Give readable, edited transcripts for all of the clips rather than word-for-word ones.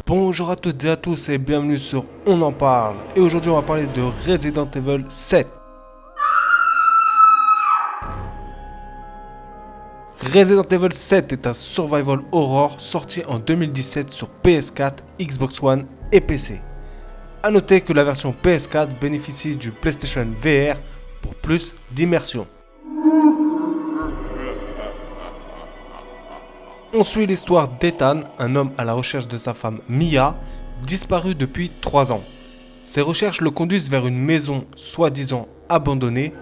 Bonjour à toutes et à tous et bienvenue sur On en parle. Et aujourd'hui on va parler de Resident Evil 7. Resident Evil 7 est un survival horror sorti en 2017 sur PS4, Xbox One et PC. A noter que la version PS4 bénéficie du PlayStation VR pour plus d'immersion. On suit l'histoire d'Ethan, un homme à la recherche de sa femme Mia, disparue depuis 3 ans. Ses recherches le conduisent vers une maison soi-disant abandonnée,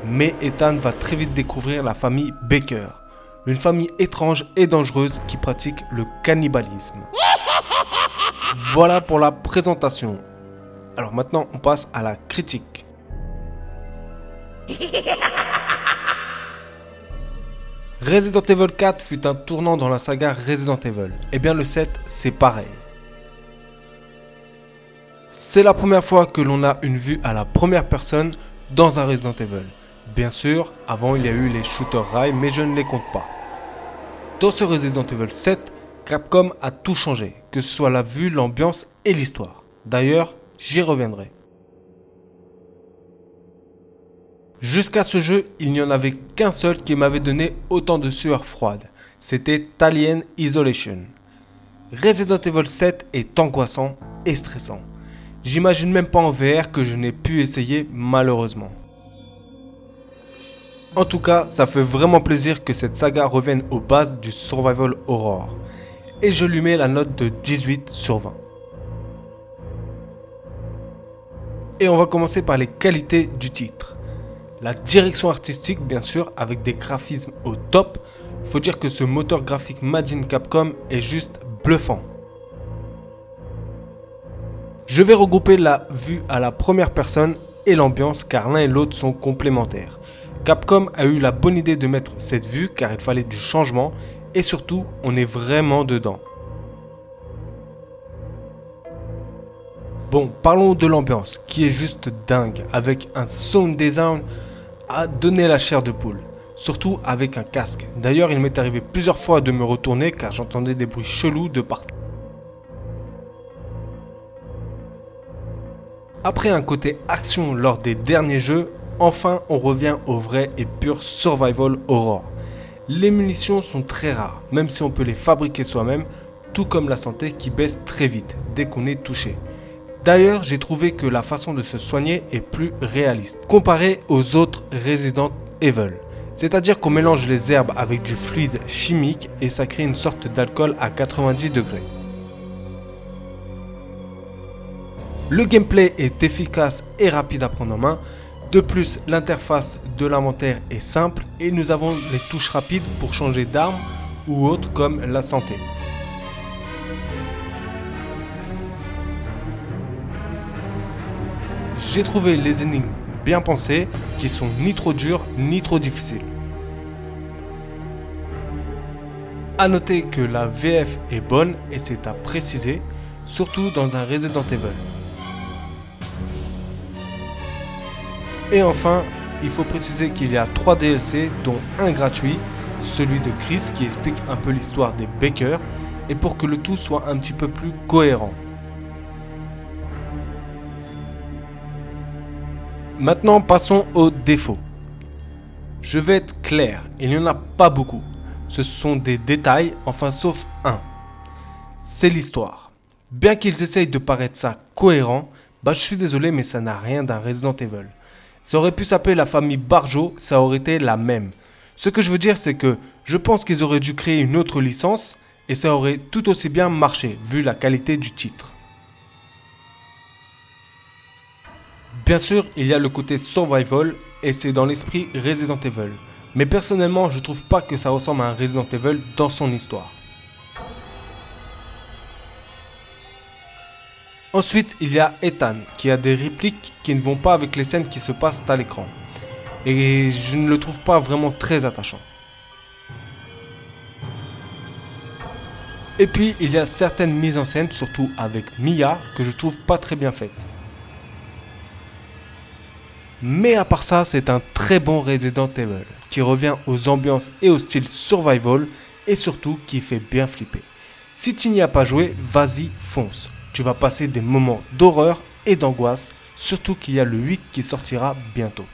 mais Ethan va très vite découvrir la famille Baker, une famille étrange et dangereuse qui pratique le cannibalisme. Voilà pour la présentation. Alors maintenant on passe à la critique. Resident Evil 4 fut un tournant dans la saga Resident Evil. Et bien le 7, c'est pareil. C'est la première fois que l'on a une vue à la première personne dans un Resident Evil. Bien sûr, avant il y a eu les shooters rail, mais je ne les compte pas. Dans ce Resident Evil 7, Capcom a tout changé, que ce soit la vue, l'ambiance et l'histoire. D'ailleurs, j'y reviendrai. Jusqu'à ce jeu, il n'y en avait qu'un seul qui m'avait donné autant de sueur froide. C'était Alien Isolation. Resident Evil 7 est angoissant et stressant. J'imagine même pas en VR que je n'ai pu essayer malheureusement. En tout cas, ça fait vraiment plaisir que cette saga revienne aux bases du survival horror. Et je lui mets la note de 18 sur 20. Et on va commencer par les qualités du titre. La direction artistique, bien sûr, avec des graphismes au top. Il faut dire que ce moteur graphique Made in Capcom est juste bluffant. Je vais regrouper la vue à la première personne et l'ambiance car l'un et l'autre sont complémentaires. Capcom a eu la bonne idée de mettre cette vue car il fallait du changement et surtout on est vraiment dedans. Bon, parlons de l'ambiance qui est juste dingue avec un sound design à donner la chair de poule, surtout avec un casque. D'ailleurs, il m'est arrivé plusieurs fois de me retourner car j'entendais des bruits chelous de partout. Après un côté action lors des derniers jeux, enfin on revient au vrai et pur survival horror. Les munitions sont très rares, même si on peut les fabriquer soi-même, tout comme la santé qui baisse très vite dès qu'on est touché. D'ailleurs, j'ai trouvé que la façon de se soigner est plus réaliste, comparée aux autres Resident Evil. C'est-à-dire qu'on mélange les herbes avec du fluide chimique et ça crée une sorte d'alcool à 90 degrés. Le gameplay est efficace et rapide à prendre en main. De plus, l'interface de l'inventaire est simple et nous avons les touches rapides pour changer d'arme ou autre comme la santé. J'ai trouvé les énigmes bien pensées, qui sont ni trop dures ni trop difficiles. A noter que la VF est bonne et c'est à préciser, surtout dans un Resident Evil. Et enfin, il faut préciser qu'il y a 3 DLC dont un gratuit, celui de Chris qui explique un peu l'histoire des Baker et pour que le tout soit un petit peu plus cohérent. Maintenant, passons aux défauts. Je vais être clair, il n'y en a pas beaucoup. Ce sont des détails, enfin sauf un. C'est l'histoire. Bien qu'ils essayent de paraître ça cohérent, je suis désolé mais ça n'a rien d'un Resident Evil. Ça aurait pu s'appeler la famille Barjo, ça aurait été la même. Ce que je veux dire c'est que je pense qu'ils auraient dû créer une autre licence et ça aurait tout aussi bien marché vu la qualité du titre. Bien sûr, il y a le côté survival et c'est dans l'esprit Resident Evil. Mais personnellement, je trouve pas que ça ressemble à un Resident Evil dans son histoire. Ensuite, il y a Ethan qui a des répliques qui ne vont pas avec les scènes qui se passent à l'écran. Et je ne le trouve pas vraiment très attachant. Et puis, il y a certaines mises en scène, surtout avec Mia, que je trouve pas très bien faites. Mais à part ça, c'est un très bon Resident Evil qui revient aux ambiances et au style survival et surtout qui fait bien flipper. Si tu n'y as pas joué, vas-y, fonce. Tu vas passer des moments d'horreur et d'angoisse, surtout qu'il y a le 8 qui sortira bientôt.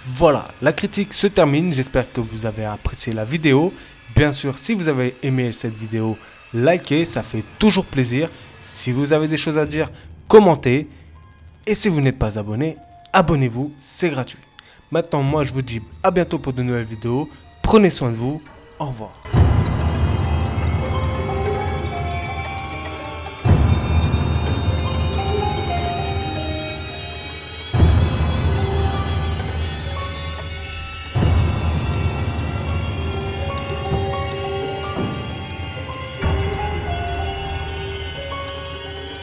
Voilà, la critique se termine, j'espère que vous avez apprécié la vidéo. Bien sûr, si vous avez aimé cette vidéo, likez, ça fait toujours plaisir. Si vous avez des choses à dire, commentez. Et si vous n'êtes pas abonné, abonnez-vous, c'est gratuit. Maintenant, moi je vous dis à bientôt pour de nouvelles vidéos. Prenez soin de vous, au revoir.